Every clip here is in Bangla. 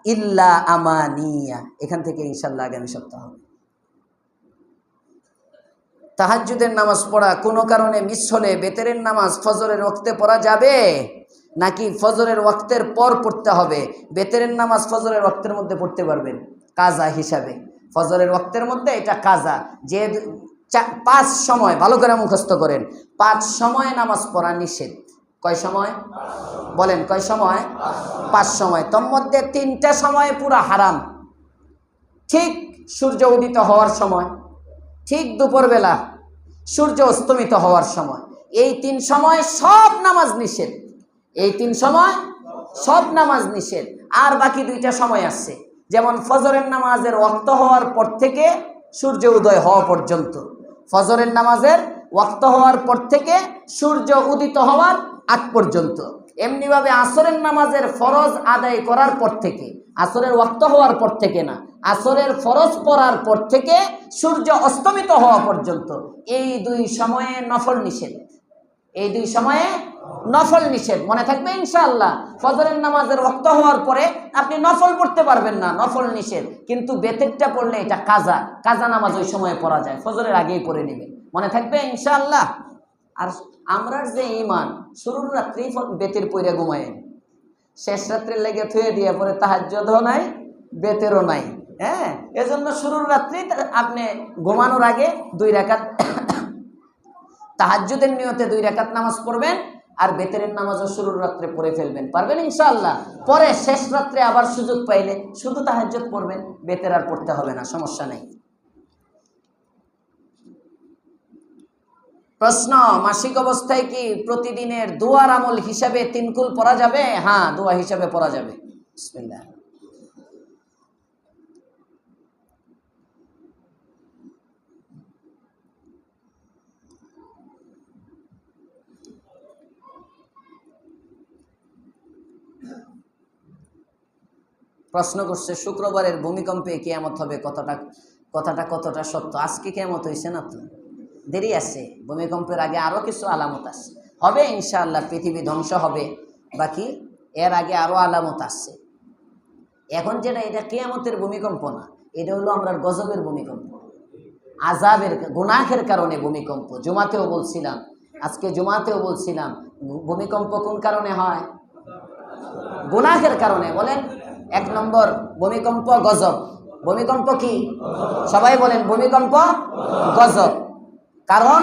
ইল্লা আমানিয়া। এখান থেকে ইনশাআল্লাহ আগামী সপ্তাহ হবে। তাহাজ্জুদের নামাজ পড়া কোনো কারণে মিস হলে বেতেরের নামাজ ফজরের ওয়াক্তে পড়া যাবে নাকি ফজরের ওয়াক্তের পর পড়তে হবে? বেতেরের নামাজ ফজরের ওয়াক্তের মধ্যে পড়তে পারবেন কাজা হিসাবে। ফজরের ওয়াক্তের মধ্যে এটা কাজা। যে 5 সময় ভালো করে মুখস্থ করেন, 5 সময় নামাজ পড়া নিষেধ। কয় সময় বলেন? কয় সময়? 5 সময়। তোর মধ্যে 3টা সময় পুরা হারাম। ঠিক সূর্য উদিত হওয়ার সময়, ঠিক দুপুরবেলা, সূর্য অস্তমিত হওয়ার সময়, এই 3 সময় সব নামাজ নিষেধ। এই 3 সময় সব নামাজ নিষেধ। আর বাকি 2টা সময় আছে, যেমন ফজরের নামাজের ওয়াক্ত হওয়ার পর থেকে সূর্য উদয় হওয়া পর্যন্ত। ফজরের নামাজের ওয়াক্ত হওয়ার পর থেকে সূর্য উদিত হওয়ার আগ পর্যন্ত। এমনিভাবে আসরের নামাজের ফরজ আদায় করার পর থেকে, আসরের ওয়াক্ত হওয়ার পর থেকে না, আসরের ফরজ পড়ার পর থেকে সূর্য অস্তমিত হওয়া পর্যন্ত এই 2 সময়ে নফল নিষেধ। এই 2 সময়ে নফল নিষেধ। মনে থাকবে ইনশাআল্লাহ। ফজরের নামাজের ওয়াক্ত হওয়ার পরে আপনি নফল পড়তে পারবেন না, নফল নিষেধ। কিন্তু বেতেরটা পড়লে এটা কাজা। কাজা নামাজ ওই সময়ে পড়া যায়, ফজরের আগেই পড়ে নেবেন। মনে থাকবে ইনশাআল্লাহ। আর আমরার যে ঈমান, শুরুর রাত্রি বেতের পইরা ঘুমায়েন, শেষ রাত্রে লেগে থুয়ে দিয়ে পরে তাহাজ্জুদও নাই, বেতেরও নাই। হ্যাঁ, এজন্য শুরুর রাত্রি আপনি ঘুমানোর আগে 2 রাকাত তাহাজ্জুদের নিয়তে 2 রাকাত নামাজ পড়বেন, আর বেতেরের নামাজও শুরুর রাত্রে পড়ে ফেলবেন। পারবেন ইনশাআল্লাহ? পরে শেষ রাত্রে আবার সুযোগ পাইলে শুধু তাহাজ্জুদ পড়বেন, বেতের আর পড়তে হবে না, সমস্যা নেই। প্রশ্ন, মাসিক অবস্থায় কি প্রতিদিনের দোয়ার আমল হিসাবে 3 কুল পড়া যাবে? হ্যাঁ, দোয়া হিসাবে পড়া যাবে। বিসমিল্লাহ। প্রশ্ন করছে, শুক্রবারের ভূমিকম্পে কিয়ামত হবে, কথাটা কতটা সত্য? আজকে কিয়ামত হয়েছে না তো, দেরি আছে। ভূমিকম্পের আগে আরও কিছু আলামত আছে, হবে ইনশাআল্লাহ। পৃথিবী ধ্বংস হবে, বাকি এর আগে আরও আলামত আছে। এখন যেটা, এটা কিয়ামতের ভূমিকম্প না, এটা হলো আমরা গজবের ভূমিকম্প, আযাবের, গুনাহের কারণে ভূমিকম্প। জুমাতেও বলছিলাম, আজকে জুমাতেও বলছিলাম, ভূমিকম্প কোন কারণে হয়? গুনাহের কারণে। বলেন 1 নম্বর ভূমিকম্প গজব। ভূমিকম্প কি? সবাই বলেন, ভূমিকম্প গজব। কারণ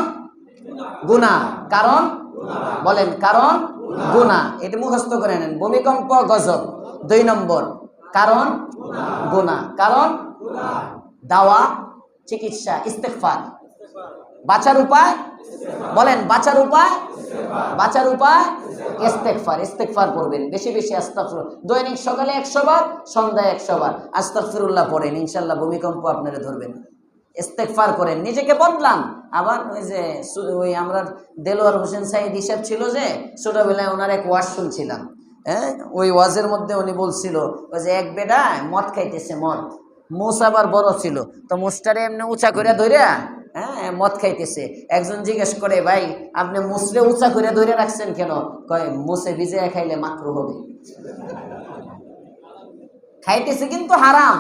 গুনাহ। কারণ বলেন, কারণ গুনাহ। এটা মুখস্থ করে নেন, ভূমিকম্প গজব। 2 নম্বর কারণ গুনাহ। কারণ দাওয়া, চিকিৎসা, ইস্তেগফার। বাঁচার উপায় বলেন, বাঁচার উপায়, বাঁচার উপায় ইস্তেগফার। ইস্তেগফার করবেন বেশি বেশি, আস্তাগফিরুল্লাহ। দৈনিক সকালে 100 বার, সন্ধ্যায় 100 বার আস্তাগফিরুল্লাহ পড়েন, ইনশাআল্লাহ ভূমিকম্প আপনারা ধরবেন। ইস্তেগফার করেন, নিজেকে বদলান। আবার ওই যে ওই আমরা দেলোয়ার হোসেন সাইদ হিসাব ছিল যে, ছোটবেলায় ওনার এক ওয়াজ শুনছিলাম। হ্যাঁ, ওই ওয়াজের মধ্যে উনি বলছিল, ওই যে এক বেটা মদ খাইতেছে, মদ, মুস আবার বড় ছিল, তো মুসটারে এমনি উঁচা করে ধরে, হ্যাঁ, মদ খাইতেছে। একজন জিজ্ঞেস করে, ভাই আপনি মুসরে উঁচা করে ধরে রাখছেন কেন? কয়, মুসে ভিজে খাইলে মাকরু হবে। খাইতেছে কিন্তু হারাম,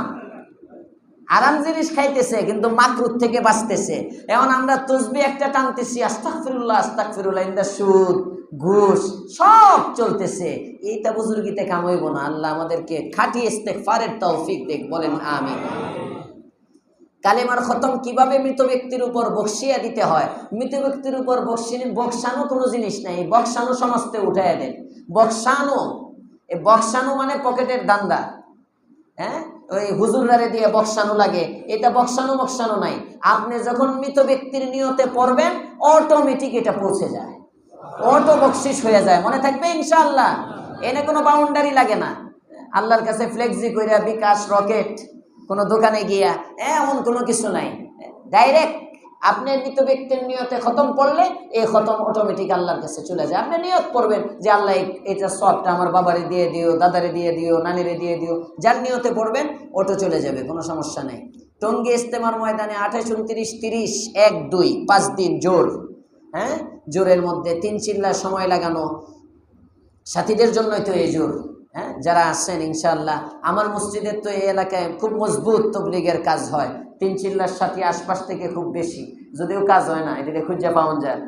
আরাম জিনিস খাইতেছে, কিন্তু মাকরুর থেকে বাঁচতেছে। এখন আমরা তসবিহ একটা টানতেছি, আস্তাগফিরুল্লাহ আস্তাগফিরুল্লাহ, ইন্দা সুদ, ঘুষ সব চলতেছে। এইটা বুজুর্গিতে কাম হইব না। আল্লাহ আমাদেরকে খাঁটি ইস্তেগফারের তৌফিক দেখ, বলেন আমিন। কালেমার খতম কিভাবে মৃত ব্যক্তির উপর বকশিয়া দিতে হয়? মৃত ব্যক্তির উপর বকশানো কোনো জিনিস নাই, বকশানো সমাজতে উঠাইয়া দেন। বকশানো, এই বকশানো মানে পকেটের দান্দা। হ্যাঁ, ওই হুজুররারে দিয়ে বকশানো লাগে, এটা বকশানো নাই। আপনি যখন মৃত ব্যক্তির নিয়তে পড়বেন, অটোমেটিক এটা পৌঁছে যায়, অটো বকশিস হয়ে যায়। মনে থাকবে ইনশাআল্লাহ। এনে কোনো বাউন্ডারি লাগে না। আল্লাহর কাছে ফ্লেক্সি কইরা, বিকাশ, রকেট, কোনো দোকানে গিয়া এমন কোনো কিছু নাই। ডাইরেক্ট আপনি মৃত ব্যক্তির নিয়তে খতম করলে এই খতম অটোমেটিক আল্লাহর কাছে চলে যায়। আপনি নিয়ত করবেন যে আল্লাহ এটা সবটা আমার বাবারে দিয়ে দিও, দাদারে দিয়ে দিও, নানিরে দিয়ে দিও, যার নিয়তে পড়বেন অটো চলে যাবে, কোনো সমস্যা নেই। টঙ্গী ইজতেমার ময়দানে 28, 29, 30, 1, 2 5 দিন জোর। হ্যাঁ, জোরের মধ্যে 3 চিল্লা সময় লাগানো, সাথীদের জন্যই তো এই জোর। হ্যাঁ, যারা আসছেন ইনশাআল্লাহ। আমার মসজিদের তো এই এলাকায় খুব মজবুত তবলিগের কাজ হয়, 3 চিল্লার সাথী আশপাশ থেকে খুব বেশি, যদিও কাজ হয় না, এটা খুঁজে পাওয়া যায়।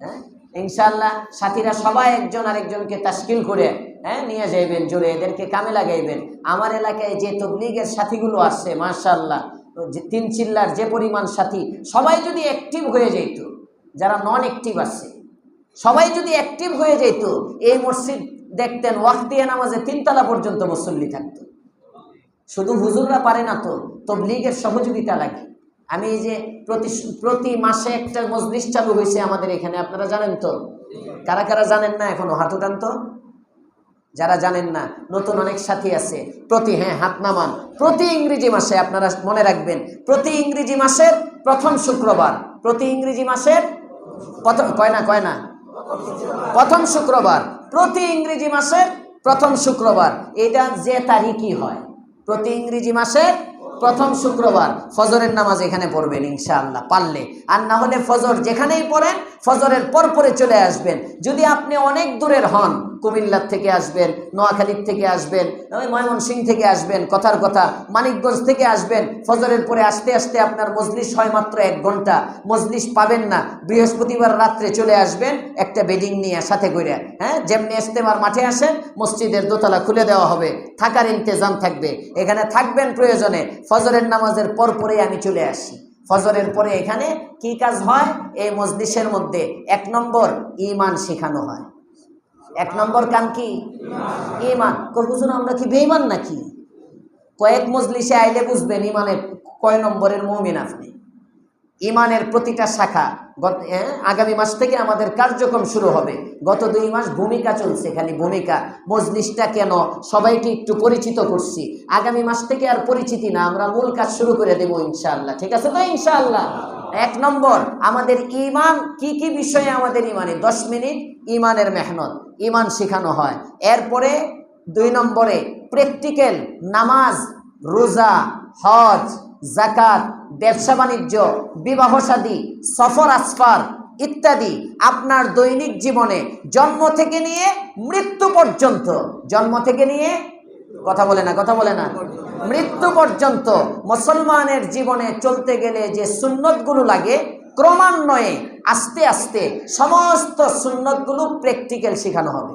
হ্যাঁ, ইনশাআল্লাহ সাথীরা সবাই একজন আরেকজনকে তাশকিল করে নিয়ে যাইবেন, জোরে এদেরকে কামে লাগাইবেন। আমার এলাকায় যে তবলিগের সাথীগুলো আসছে মাশাআল্লাহ, 3 চিল্লার যে পরিমাণ সাথী, সবাই যদি অ্যাক্টিভ হয়ে যেত, যারা নন অ্যাক্টিভ আছে সবাই যদি অ্যাক্টিভ হয়ে যেত, এই মসজিদ দেখতেন ওয়াক্তিয়া নামাজে 3 তলা পর্যন্ত মুসল্লি থাকতো। শুধু হুজুররা পারে না, তো তবলিগের সহযোগিতা লাগে। আমি এই যে প্রতি মাসে একটা মজলিস চালু হয়েছে আমাদের এখানে, আপনারা জানেন তো? কারা কারা জানেন না এখনো হাত উঠান তো, যারা জানেন না। নতুন অনেক সাথী আছে। হাত নামান। প্রতি ইংরেজি মাসে, আপনারা মনে রাখবেন, প্রতি ইংরেজি মাসের প্রথম শুক্রবার, প্রতি ইংরেজি মাসের প্রথম শুক্রবার, প্রতি ইংরেজি মাসের প্রথম শুক্রবার, এটা যে তারিখই হয়, প্রতি ইংরেজি মাসের প্রথম শুক্রবার ফজরের নামাজ এখানে পড়বেন ইনশাআল্লাহ, পারলে। আর না হলে ফজর যেখানেই পড়েন, ফজরের পরে চলে আসবেন। যদি আপনি অনেক দূরের হন, কুমিল্লার থেকে আসবেন, নোয়াখালীর থেকে আসবেন, ময়মনসিংহ থেকে আসবেন, কথার কথা মানিকগঞ্জ থেকে আসবেন, ফজরের পরে আসতে আসতে আপনার মজলিস হয় মাত্র 1 ঘন্টা, মজলিস পাবেন না। বৃহস্পতিবার রাত্রে চলে আসবেন একটা বেডিং নিয়ে সাথে করে। যেমনি ইজতেমার মাঠে আসেন, মসজিদের দোতলা খুলে দেওয়া হবে, থাকার ইন্তজাম থাকবে, এখানে থাকবেন। প্রয়োজনে ফজরের নামাজের পরেই আমি চলে আসি। ফজরের পরে এখানে কি কাজ হয়? এই মজলিসের মধ্যে 1 নম্বর ঈমান শেখানো হয়। 1 নম্বর কাম কি? ঈমান। হুজুর আমরা কি বেঈমান নাকি? কয়েক মজলিসে আইলে বুঝবেন ঈমানের কয় নম্বরের মুমিন আপনি। ঈমানের প্রতিটা শাখা আগামী মাস থেকে আমাদের কার্যক্রম শুরু হবে। গত 2 মাস ভূমিকা চলছে, খালি ভূমিকা। মজলিসটা কেন, সবাইকে একটু পরিচিত করছি। আগামী মাস থেকে আর পরিচিতি না, আমরা মূল কাজ শুরু করে দেব ইনশাআল্লাহ। ঠিক আছে তো ইনশাআল্লাহ? 1 নম্বর আমাদের ঈমান, কি কি বিষয়ে আমাদের ঈমানে 10 মিনিট ঈমানের মেহনত, ঈমান শেখানো হয়। এরপরে 2 নম্বরে প্র্যাকটিক্যাল নামাজ, রোজা, হজ, যাকাত, ব্যবসা বাণিজ্য, বিবাহ শাদী, সফর আসফার ইত্যাদি আপনার দৈনিক জীবনে জন্ম থেকে নিয়ে মৃত্যু পর্যন্ত, জন্ম থেকে নিয়ে কথা বলে না মৃত্যু পর্যন্ত মুসলমানের জীবনে চলতে গেলে যে সুন্নতগুলো লাগে, ক্রমান্বয়ে আস্তে আস্তে সমস্ত সুন্নতগুলো প্র্যাকটিক্যাল শেখানো হবে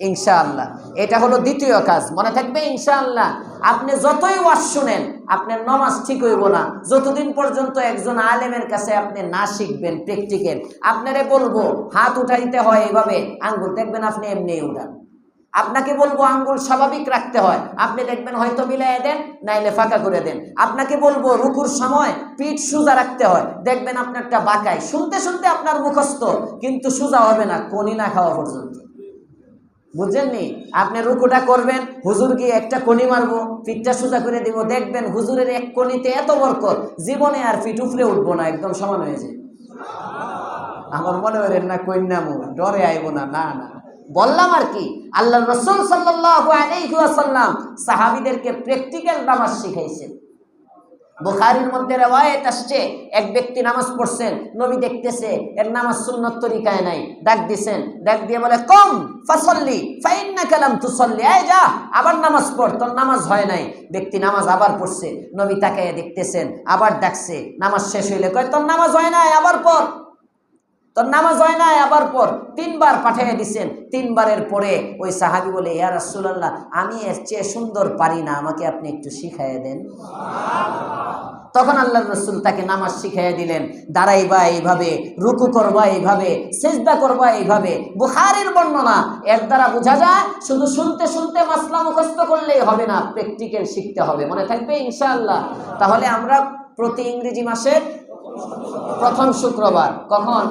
ইনশাআল্লাহ। এটা হলো দ্বিতীয় কাজ, মনে থাকবে ইনশাআল্লাহ। আপনি যতই ওয়াজ শুনেন, আপনার নামাজ ঠিক হইব না যতদিন পর্যন্ত একজন আলেমের কাছে আপনি না শিখবেন প্র্যাকটিক্যাল। আপনারে বলবো হাত উঠাইতে হয় এভাবে, আঙ্গুল দেখবেন আপনি এমনি উঠান। আপনাকে বলবো আঙ্গুল স্বাভাবিক রাখতে হয়, আপনি দেখবেন হয়তো মিলাইয়া দেন, নাইলে ফাঁকা করে দেন। আপনাকে বলবো রুকুর সময় পিঠ সোজা রাখতে হয়, দেখবেন আপনারটা বাঁকায়। শুনতে শুনতে আপনার মুখস্থ, কিন্তু সোজা হবে না কোনি না খাওয়া পর্যন্ত। বুঝছেননি? আপনি রুকুটা করবেন, হুজুর গিয়ে একটা কনি মারবো, পিঠটা সোজা করে দিব, দেখবেন হুজুরের এক কনিতে এত বরকত, জীবনে আর পিঠ উপরে উঠবো না, একদম সমান হয়ে যায়। আমার মনে করেন না কন্যামু ডরে আইব না, না না, বললাম আর কি। আল্লাহ রাসূল সাল্লাল্লাহু আলাইহি ওয়াসাল্লাম সাহাবীদেরকে প্র্যাকটিক্যাল নামাজ শিখাইছেন। বুখারীর মধ্যে রওয়ায়াত আসছে, এক ব্যক্তি নামাজ পড়ছেন, নবী দেখতেছে এর নামাজ সুন্নত তরিকায় নাই, ডাক দিবেন, ডাক দিয়ে বলে কম ফাসাল্লি ফাইন্নাকা লাম তুসাল্লি, এই যা আবার নামাজ পড়, তোর নামাজ হয় নাই। ব্যক্তি নামাজ আবার পড়ছে, নবী তাকায় দেখতেছেন, আবার ডাকছে, নামাজ শেষ হইলে কয় তোর নামাজ হয় নাই, আবার পড়, তোর নামাজ হয় নাই, আবার পর। 3 বার পাঠিয়ে দিচ্ছেন। 3 বারের পরে ওই সাহাবী বলে, ইয়া রাসূলুল্লাহ, আমি এর চেয়ে সুন্দর পারি না, আমাকে আপনি একটু শিখাইয়া দেন। তখন আল্লাহর রাসূল তাকে নামাজ শিখাইয়া দিলেন, দাঁড়াইবা এইভাবে, রুকু করবা এইভাবে, সিজদা করবা এইভাবে। বুখারীর বর্ণনা। এর দ্বারা বোঝা যায় শুধু শুনতে শুনতে মাসলা মুখস্থ করলেই হবে না, প্র্যাকটিক্যাল শিখতে হবে। মনে থাকবে ইনশাআল্লাহ? তাহলে আমরা প্রতি ইংরেজি মাসের প্রথম শুক্রবার, কখন?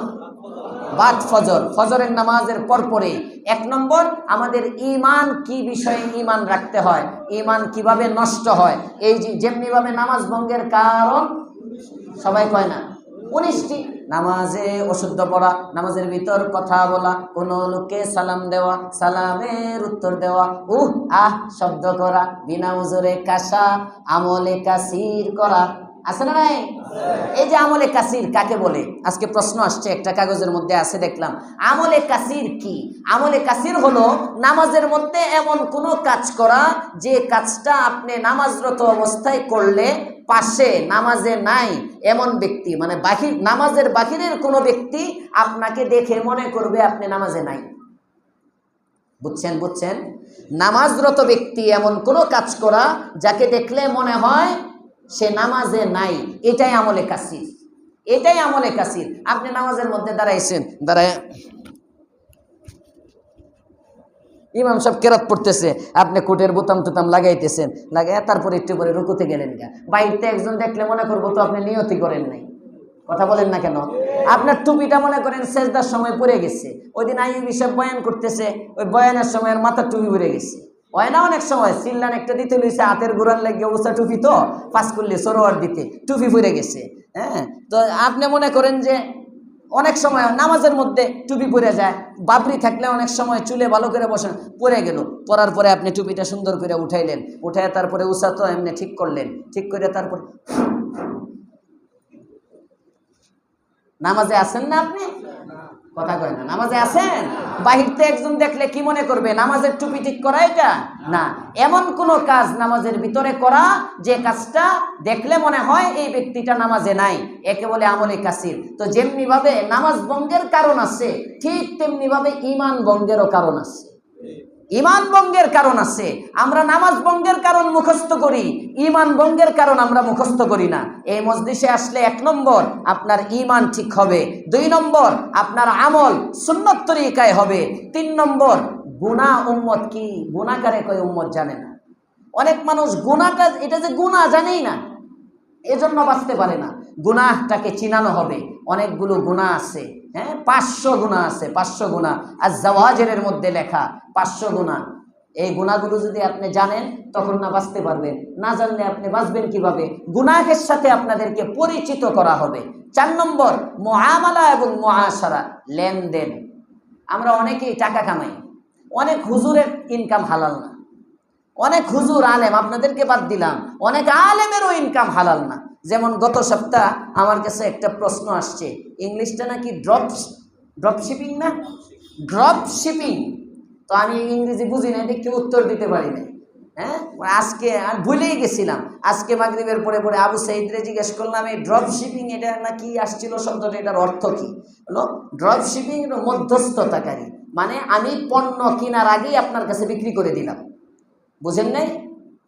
বাদ ফজর, ফজরের নামাজের পরে 1 নম্বর আমাদের ঈমান, কি বিষয়ে ঈমান রাখতে হয়, ঈমান কিভাবে নষ্ট হয়। এই যেমনি ভাবে নামাজ ভঙ্গের কারণ সবাই কয় না, 19টি। নামাজে অশুদ্ধ পড়া, নামাজের ভিতর কথা বলা, কোন লোককে সালাম দেওয়া, সালামের উত্তর দেওয়া, আহ শব্দ করা, বিনা উজরে কাশা, আমলে কাসির করা, আছে না নাই? এই যে আমলে কাসির কাকে বলে, আজকে প্রশ্ন আসছে, একটা কাগজের মধ্যে আছে দেখলাম। আমলে কাসির কি? আমলে কাসির হলো নামাজের মধ্যে এমন কোনো কাজ করা যে কাজটা আপনি নামাজরত অবস্থায় করলে পাশে নামাজে নাই এমন ব্যক্তি, মানে বাহির নামাজের বাহিরের কোনো ব্যক্তি আপনাকে দেখে মনে করবে আপনি নামাজে নাই। বুঝছেন? নামাজরত ব্যক্তি এমন কোনো কাজ করা যাকে দেখলে মনে হয় সে নামাজে নাই, এটাই আমলে কাসির। এটাই আমলে কাসির। আপনি নামাজের মধ্যে দাঁড়াইছেন, দাঁড়ায় ইমাম সাহেব কেরাত পড়তেছে, আপনি কোটের বোতাম টুতাম লাগাইতেছেন, লাগাই তারপরে একটু পরে রুকুতে গেলেন গা। বাইরে একজন দেখলে মনে করবো তো আপনি নিয়তি করেন নাই। কথা বলেন না কেন? আপনার টুপিটা মনে করেন সেজদার সময় পড়ে গেছে। ওই দিন আইয়ুব সাহেব বয়ান করতেছে, ওই বয়ানের সময় আর মাথার টুপি পড়ে গেছে। হয় না অনেক সময় সিল্লান একটা দিতে লইছে, হাতের গোড়ার লাগিয়ে উষা টুপি তো পাস করলে সরোয়ার দিতে টুপি পড়ে গেছে। হ্যাঁ, তো আপনি মনে করেন যে অনেক সময় নামাজের মধ্যে টুপি পরে যায়, বাবরি থাকলে অনেক সময় চুলে ভালো করে বসেন, পরে গেল, পরার পরে আপনি টুপিটা সুন্দর করে উঠাইলেন, উঠাই তারপরে উষা তো এমনি ঠিক করলেন, ঠিক করে তারপর নামাজে আছেন না আপনি? কথা কয় না, নামাজে আছেন? বাহিরতে একজন দেখলে কি মনে করবে নামাজের টুপি ঠিক করা এটা না। এমন কোন কাজ নামাজের ভিতরে করা যে কাজটা দেখলে মনে হয় এই ব্যক্তিটা নামাজে নাই, একে বলে আমলে কাসির। তো যেমনি ভাবে নামাজ ভঙ্গের কারণ আছে, ঠিক তেমনি ভাবে ঈমান ভঙ্গেরও কারণ আছে। ঈমান ভঙ্গের কারণ আছে। আমরা নামাজ ভঙ্গের কারণ মুখস্থ করি, ঈমান ভঙ্গের কারণ আমরা মুখস্থ করি না। এই মজলিসে আসলে 1 নম্বর আপনার ঈমান ঠিক হবে, 2 নম্বর আপনার আমল সুন্নত তরিকায় হবে, 3 নম্বর গুনাহ উম্মত কি গুনাহকারে কয় উম্মত জানে না। অনেক মানুষ গুনাহটা এটা যে গুনাহ জানেই না, এজন্য বাঁচতে পারে না। গুনাহটাকে চিনানো হবে, অনেকগুলো গুনাহ আছে। হ্যাঁ, 500 গুনাহ আছে, 500 গুনাহ। আর জাওয়াজের মধ্যে লেখা 500 গুনাহ। এই গুনাহগুলো যদি আপনি জানেন তখন না বাঁচতে পারবেন, না জানলে আপনি বাঁচবেন কিভাবে? গুনাহের সাথে আপনাদেরকে পরিচিত করা হবে। 4 নম্বর মুআমালা এবং মুআশারা, লেনদেন। আমরা অনেকেই টাকা কামাই, অনেক হুজুরের ইনকাম হালাল না, অনেক হুজুর আলেম, আপনাদেরকে বাদ দিলাম, অনেক আলেমেরও ইনকাম হালাল না। যেমন গত সপ্তাহ আমার কাছে একটা প্রশ্ন আসছে, ইংলিশটা নাকি ড্রপ শিপিং না, ড্রপ শিপিং। তো আমি ইংরেজি বুঝি না, দেখে উত্তর দিতে পারি না। হ্যাঁ, আজকে আমি ভুলেই গেছিলাম, আজকে মাগরিবের পরে পরে আবু সাইদরে জিজ্ঞেস করলাম এই ড্রপ শিপিং এটা নাকি আসছিল শব্দটা, এটার অর্থ কি হলো? ড্রপ শিপিং মধ্যস্থতাকারী, মানে আমি পণ্য কেনার আগেই আপনার কাছে বিক্রি করে দিলাম। বুঝেন নাই?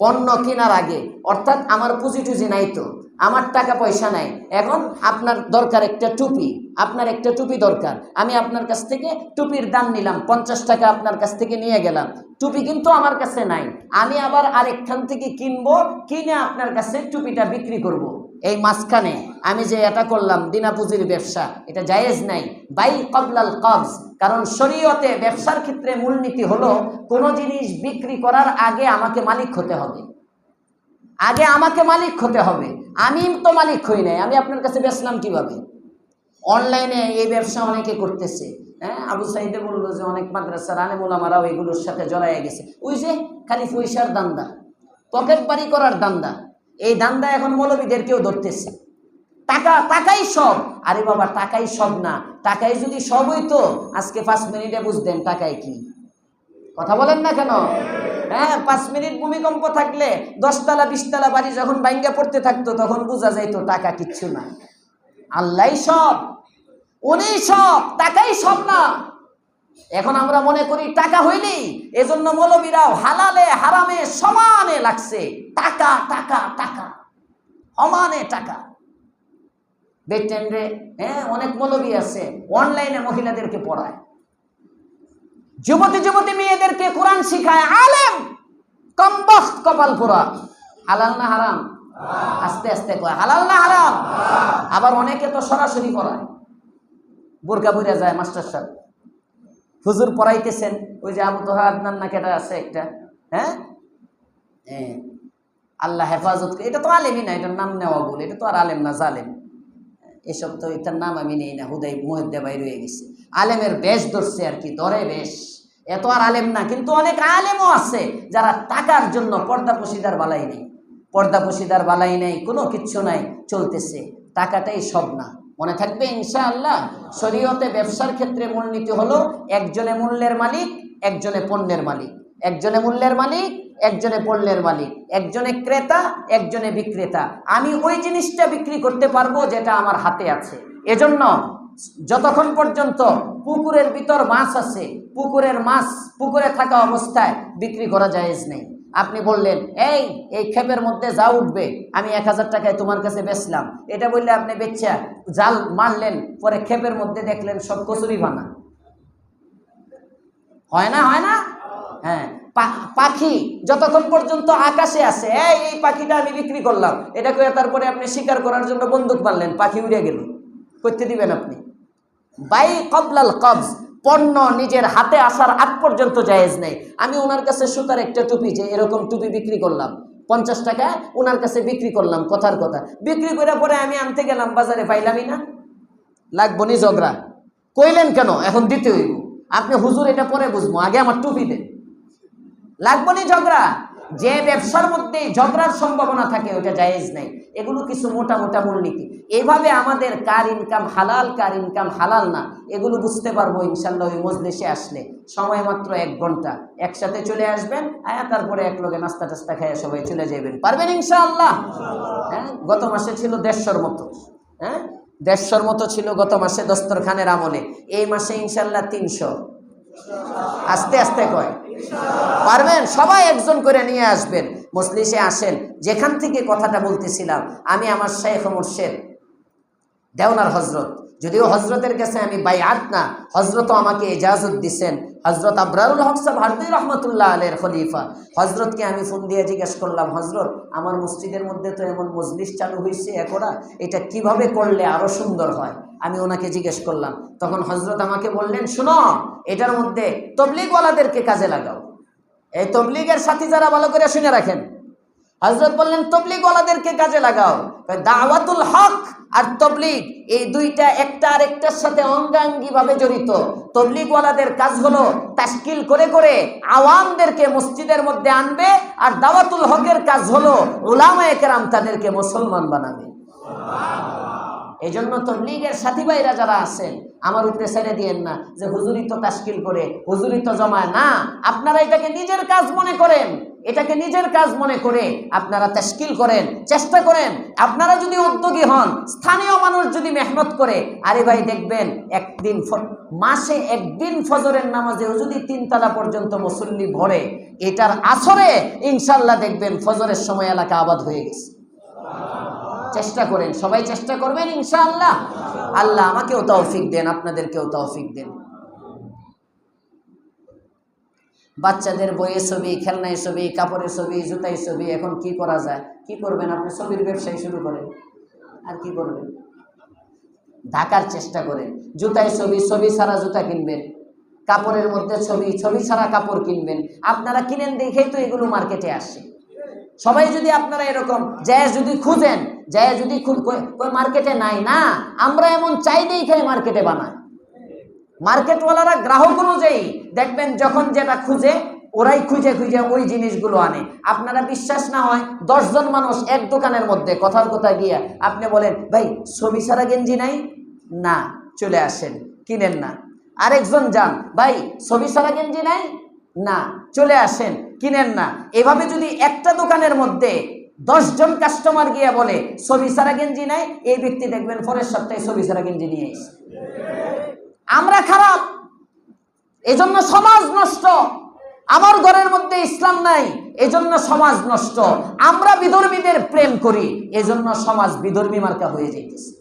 পণ্য কেনার আগে, অর্থাৎ আমার পুঁজি টুজি নাই, তো আমার টাকা পয়সা নাই, এখন আপনার দরকার একটা টুপি, আপনার একটা টুপি দরকার, আমি আপনার কাছ থেকে টুপির দাম নিলাম, 50 টাকা আপনার কাছ থেকে নিয়ে গেলাম, টুপি কিন্তু আমার কাছে নাই, আমি আবার আরেকখান থেকে কিনবো, কিনে আপনার কাছে টুপিটা বিক্রি করব। এই মাঝখানে আমি যে এটা করলাম বিনা পুঁজির ব্যবসা, এটা জায়েজ নাই। বাই কবলাল কবজ, কারণ শরীয়তে ব্যবসার ক্ষেত্রে মূলনীতি হলো কোনো জিনিস বিক্রি করার আগে আমাকে মালিক হতে হবে, আগে আমাকে মালিক হতে হবে। আমি তো মালিক হই নাই, আমি আপনার কাছে বেচলাম কিভাবে? অনলাইনে এই ব্যবসা অনেকে করতেছে। হ্যাঁ, আবু সাইদে বললো যে অনেক মাদ্রাসার আলেম ওলামারাও এগুলোর সাথে জড়াইয়া গেছে। ওই যে খালি পয়সার দান্দা, পকেট বাড়ি করার দান্দা, এই দান্দা এখন মৌলবীদেরকেও ধরতেছে। টাকা, টাকাই সব। আরে বাবা, টাকাই সব না, টাকাই যদি সব হইতো আজকে 5 মিনিটে বুঝতেন টাকাই কি। কথা বলেন না কেন? হ্যাঁ, 5 মিনিট ভূমিকম্প থাকলে 10 তলা 20 তলা বাড়ি যখন ভাঙ্গা পড়তে থাকতো তখন বোঝা যাইতো টাকা কিচ্ছু না। আল্লাহই সব, উনি সব, টাকাই সব না। এখন আমরা মনে করি টাকা হইলেই, এজন্য মৌলবীরাও হালালে হারামে সমানে লাগছে, টাকা টাকা টাকা, সমানে টাকা। দেখতেন রে, হ্যাঁ, অনেক মৌলবী আছে অনলাইনে মহিলাদেরকে পড়ায়, যুবতী যুবতী মেয়েদেরকে কোরআন শিখায়, আলেম কমবখ্ত কপাল পোড়া। হালাল না হারাম? আস্তে আস্তে কয় হালাল না হারাম। আবার অনেকে তো সরাসরি পড়ায়, বোরকা পরে যায় মাস্টার সাহেব, হুজুর পড়াইতেছেন, ওই যে আবু তোহা আদনান না কেটা আছে একটা, হ্যাঁ, আল্লাহ হেফাজত, এটা তো আলেমই না, এটার নাম নেওয়া বলে, এটা তো আর আলেম না, জালেম। এসব তো এটার নাম আমি নেই না, হুদাই মুহেদ্দে বাইর হয়ে গেছে। আলেমের বেশ ধরছে আর কি, ধরে বেশ, এত আর আলেম না। কিন্তু অনেক আলেমও আছে যারা টাকার জন্য পর্দা পশিদার বালাই নেই। পর্দা পশিদার বালাই নাই, কোনো কিচ্ছু নাই, চলতেছে, টাকাটাই সব না। মনে থাকবে ইনশাআল্লাহ। শরীয়তে ব্যবসার ক্ষেত্রে মূলনীতি হলো একজনে মূল্যের মালিক, একজনে পণ্যের মালিক, একজনে মূল্যের মালিক, একজনে পণ্যের মালিক, একজনে ক্রেতা, একজনে বিক্রেতা। আমি ওই জিনিসটা বিক্রি করতে পারবো যেটা আমার হাতে আছে। এজন্য যতক্ষণ পর্যন্ত পুকুরের ভিতর মাছ আছে, পুকুরের মাছ পুকুরে থাকা অবস্থায় বিক্রি করা জায়েজ নেই। আপনি বললেন এই খেপের মধ্যে যা উঠবে আমি 1000 টাকায় তোমার কাছে বেচলাম, এটা বললে আপনি বেচা জাল মারলেন, পরে খেপের মধ্যে দেখলেন সব কচুরি ভানা। হয় না? হয় না? হ্যাঁ। পাখি যতক্ষণ পর্যন্ত আকাশে আছে, এই পাখিটা আমি বিক্রি করলাম, এটা করে তারপরে আপনি শিকার করার জন্য বন্দুক মারলেন, পাখি উড়ে গেল, করতে দিবেন আপনি? বাই কবলাল কবজ, পণ্য নিজের হাতে আসার আগ পর্যন্ত জায়েজ নেই। আমি ওনার কাছে সুতার একটা টুপি, যে এরকম টুপি বিক্রি করলাম 50 টাকা, ওনার কাছে বিক্রি করলাম, কথার কথা বিক্রি করে পরে আমি আনতে গেলাম বাজারে, পাইলামই না, লাগবো নি ঝগড়া। কইলেন কেন? এখন দিতে হইব। আপনি হুজুর এটা পরে বুঝবো, আগে আমার টুপি দেন, লাগবো নি ঝগড়া। যে ব্যবসার মধ্যে ঝগড়ার সম্ভাবনা থাকে ওটা জায়েজ নাই। এগুলো কিছু মোটা মোটা মূলনীতি। এইভাবে আমাদের কার ইনকাম হালাল, কার ইনকাম হালাল না, এগুলো বুঝতে পারবো ইনশাল্লাহ ওই মজলিসে আসলে। সময় মাত্র 1 ঘন্টা, একসাথে চলে আসবেন, তারপরে এক লগে নাস্তা টাস্তা খেয়ে সবাই চলে যাবেন। পারবেন ইনশাআল্লাহ? হ্যাঁ। গত মাসে ছিল 150 মতো, হ্যাঁ 150 মতো ছিল গত মাসে দস্তরখানের আমলে। এই মাসে ইনশাল্লাহ 300। আস্তে আস্তে কয় পারবেন? সবাই একজন করে নিয়ে আসবেন, মজলিসে আসেন। যেখান থেকে কথাটা বলতেছিলাম, আমি আমার শাইখ মুর্শিদ দেওনার হজরত, যদিও হজরতের কাছে আমি বাইআত না, হজরতও আমাকে ইজাজত দিচ্ছেন। হজরত আবরারুল হক সাহেব হারদুই রহমতুল্লাহ আলাইহির খলিফা, হজরতকে আমি ফোন দিয়ে জিজ্ঞেস করলাম, হজরত আমার মসজিদের মধ্যে তো এমন মজলিস চালু হয়েছে একরা, এটা কিভাবে করলে আরো সুন্দর হয়? আমি ওনাকে জিজ্ঞেস করলাম, তখন হজরত আমাকে বললেন, শুনো, এটার মধ্যে তবলিগওয়ালাদেরকে কাজে লাগাও। এই তবলিগের সাথী যারা, ভালো করে শুনে রাখেন, হযরত বললেন তবলিগওয়ালাদেরকে কাজে লাগাও। দাওয়াতুল হক আর তবলিগ এই দুইটা একটা আরেকটার সাথে অঙ্গাঙ্গী ভাবে জড়িত। তবলিগওয়ালাদের কাজ হলো তাশকিল করে করে আওয়ামদেরকে মসজিদের মধ্যে আনবে, আর দাওয়াতুল হকের কাজ হলো উলামায়ে কেরাম তাদেরকে মুসলমান বানাবে। এই জন্য তবলিগের সাথী ভাইরা যারা আছেন, আমার উপরে ছেড়ে দিয়েন না যে হুজুরি তো তাশকিল করে, হুজুরি তো জমায় না। আপনারা এটাকে নিজের কাজ মনে করেন, এটাকে নিজের কাজ মনে করে আপনারা তাশকিল করেন, চেষ্টা করেন। আপনারা যদি উদ্যোগী হন, স্থানীয় মানুষ যদি মেহনত করে, আরে ভাই দেখবেন একদিন মাসে একদিন ফজরের নামাজেও যদি 3 তালা পর্যন্ত মুসল্লি ভরে, এটার আসরে ইনশাল্লাহ দেখবেন ফজরের সময় এলাকা আবাদ হয়ে গেছে। চেষ্টা করেন, সবাই চেষ্টা করবেন ইনশাআল্লাহ। আল্লাহ আমাকেও তৌফিক দেন, আপনাদেরকেও তৌফিক দেন। বাচ্চাদের বইয়ের ছবি, খেলনায় ছবি, কাপড়ের ছবি, জুতায় ছবি, এখন কি করা যায়? কি করবেন? আপনি ছবির ব্যবসায় শুরু করেন, আর কি করবেন? ঢাকার চেষ্টা করেন। জুতায় ছবি, ছবি ছাড়া জুতা কিনবেন, কাপড়ের মধ্যে ছবি, ছবি ছাড়া কাপড় কিনবেন। আপনারা কিনেন দেখেই তো এগুলো মার্কেটে আসে। সবাই যদি আপনারা এরকম যায়, যদি খুঁজেন, যায় যদি মার্কেটে নাই না, আমরা এমন চাই দেখে মার্কেটে বানাই। মার্কেটওয়ালারা গ্রাহক অনুযায়ী দেখবেন যখন যেটা খুঁজে, ওরাই খুঁজে খুঁজে ওই জিনিসগুলো আনে। আপনারা বিশ্বাস না হয় 10 জন মানুষ এক দোকানের মধ্যে কথার কথা গিয়া আপনি বলেন, ভাই ছবি ছাড়া গেঞ্জি নাই? না, চলে আসেন, কিনেন না। আরেকজন যান, ভাই ছবি ছাড়া গেঞ্জি নাই? না, চলে আসেন, কিনেন না। এভাবে যদি একটা দোকানের মধ্যে 10 জন কাস্টমার গিয়া বলে ছবি ছাড়া গেঞ্জি নাই, এই ব্যক্তি দেখবেন পরের সপ্তাহে ছবি ছাড়া গেঞ্জি নিয়ে এসে। আমরা খারাপ, এজন্য সমাজ নষ্ট। আমার ঘরের মধ্যে ইসলাম নাই, এজন্য সমাজ নষ্ট। আমরা বিধর্মীদের প্রেম করি, এজন্য সমাজ বিধর্মী মার্কা হয়ে যাইতেছে।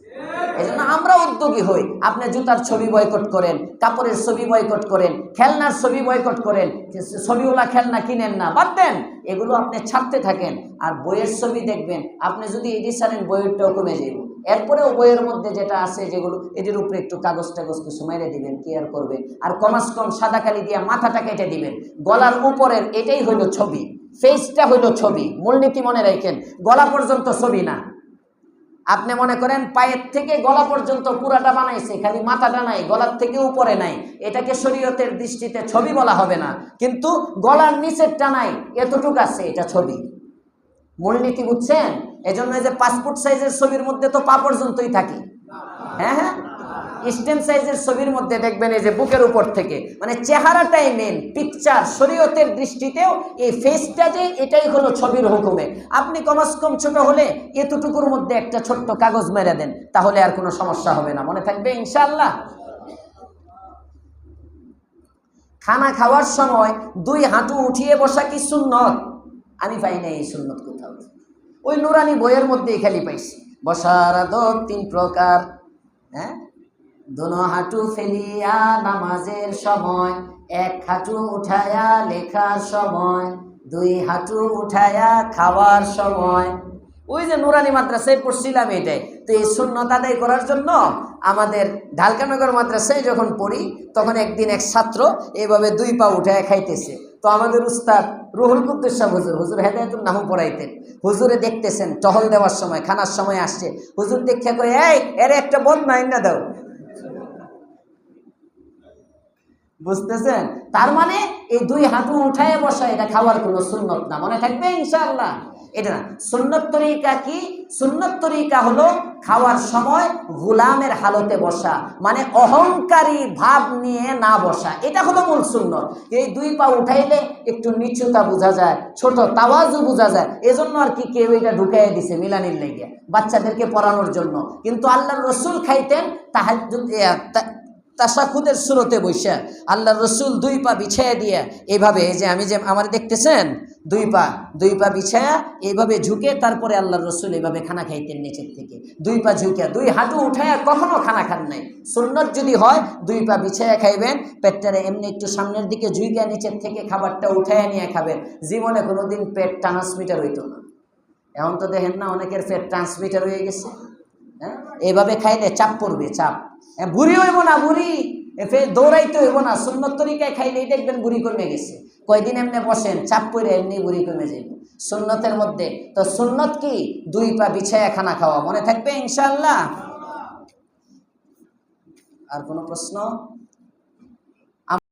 এজন্য আমরা উদ্যোগী হই। আপনি জুতার ছবি বয়কট করেন, কাপড়ের ছবি বয়কট করেন, খেলনার ছবি বয়কট করেন, ছবিওয়ালা খেলনা কিনেন না, বাদ দেন, এগুলো আপনি ছাড়তে থাকেন। আর বইয়ের ছবি দেখবেন, আপনি যদি এটি ছাড়েন বইয়েরটাও কমে যাবে। এরপরেও বইয়ের মধ্যে যেটা আছে, যেগুলো এটির উপরে একটু কাগজ টাগজ কিছু মেরে দিবেন, কি আর করবেন। আর কমাস কম সাদা কালি দিয়ে মাথাটা কেটে দিবেন। গলার উপরের এটাই হইল ছবি, ফেসটা হইল ছবি। মূলনীতি মনে রাখেন, গলা পর্যন্ত ছবি না। আপনি মনে করেন পায়ের থেকে গলা পর্যন্ত পুরাটা বানাইছে, খালি মাথাটা নাই, গলার থেকে উপরে নাই, এটাকে শরীয়তের দৃষ্টিতে ছবি বলা হবে না। কিন্তু গলার নিচেরটা নাই, এতটুকু আছে, এটা ছবি। মূলনীতি বুঝছেন? এজন্য এই যে পাসপোর্ট সাইজের ছবির মধ্যে তো পা পর্যন্তই থাকে। হ্যাঁ হ্যাঁ, স্ট্যান্ড সাইজের ছবির মধ্যে দেখবেন এই যে বুকের উপর থেকে, মানে চেহারাটাই মেন পিকচার। শরীয়তের দৃষ্টিতেও এই ফেসটা যে এটাই হলো ছবির হুকুমে। আপনি কমাস কম ছোট হলে এতটুকুর মধ্যে একটা ছোট্ট কাগজ মেরে দেন, তাহলে আর কোনো সমস্যা হবে না। মনে থাকবে ইনশাআল্লাহ। খানা খাওয়ার সময় 2 হাঁটু উঠিয়ে বসা কি সুন্নত? আমি পাই না এই সুন্নত কোথাও। ওই নুরানি বইয়ের মধ্যেই খালি পাইছি বসার আদব 3 প্রকার। হ্যাঁ, দোনো হাঁটু ফেলিয়া নামাজের সময়, 1 হাঁটু উঠায়া লেখার সময়, 2 হাঁটু উঠায়া খাওয়ার সময়। ওই যে নুরানি মাদ্রাসায় পড়ছিলাম এটাই। তো এই সুন্নত আদায় করার জন্য আমাদের ঢালকানগর মাদ্রাসায় যখন পড়ি, তখন একদিন এক ছাত্র এইভাবে 2 পা উঠায়া খাইতেছে। তো আমাদের উস্তাদ রুহুল কুদ্দুস সাহেব হুজুর হেদায়েতুন নাহু পড়াইতেন। হুজুরে দেখতেছেন টহল দেওয়ার সময়, খানার সময় আসছে। হুজুর দেখে কয়, এই এর একটা বদনা না দাও। বুঝতেছেন? তার মানে এই 2 হাঁটু উঠায় বসা এটা খাওয়ার কোনো সুন্নত না। মনে থাকবে ইনশাআল্লাহ। এটা না সুন্নত তরিকা। কি সুন্নত তরিকা? হলো খাওয়ার সময় গোলামের হালতে বসা, মানে অহংকারী ভাব নিয়ে না বসা। এটা হলো মূল সুন্নত। এই 2 পা উঠাইলে একটু নিচুতা বোঝা যায়, ছোট তাওয়াজু বোঝা যায়। এজন্য আর কি কেউ এটা ঢুকাইয়া দিছে মিলানির লেগে, বাচ্চাদেরকে পড়ানোর জন্য। কিন্তু আল্লাহর রসুল খাইতেন তাহাজ্জুদ তাশাহুদের সুরতে বসে। আল্লাহর রসুল 2 পা বিছায়া দিয়ে এইভাবে, এই যে আমি যে আমার দেখতেছেন 2 পা বিছায়া এইভাবে ঝুঁকে, তারপরে আল্লাহর রসুল এইভাবে খানা খাইতেন নিচের থেকে 2 পা ঝুঁকে। 2 হাঁটু উঠায়া কখনো খানা খান নাই। সুন্নত যদি হয় 2 পা বিছায়া খাইবেন, পেটটারে এমনি একটু সামনের দিকে ঝুঁকে নিচের থেকে খাবারটা উঠায়া নিয়ে খাবেন। জীবনে কোনোদিন পেট ট্রান্সমিটার হইতো না। এখন তো দেখেন না অনেকের পেট ট্রান্সমিটার হয়ে গেছে। হ্যাঁ, এইভাবে খাইলে চাপ পড়বে, চাপ। বুড়ি হইব না, বুড়ি দৌড়াইতে হইব না। সুন্নত তরিকায় খাইলেই দেখবেন বুড়ি কমে গেছে। কয়দিন এমনি বসেন, চাপ পড়ে এমনি বুড়ি কমে যাবে সুন্নতের মধ্যে। তো সুন্নত কি? 2 পা বিছায়া খানা খাওয়া। মনে থাকবে ইনশাআল্লাহ। আর কোনো প্রশ্ন?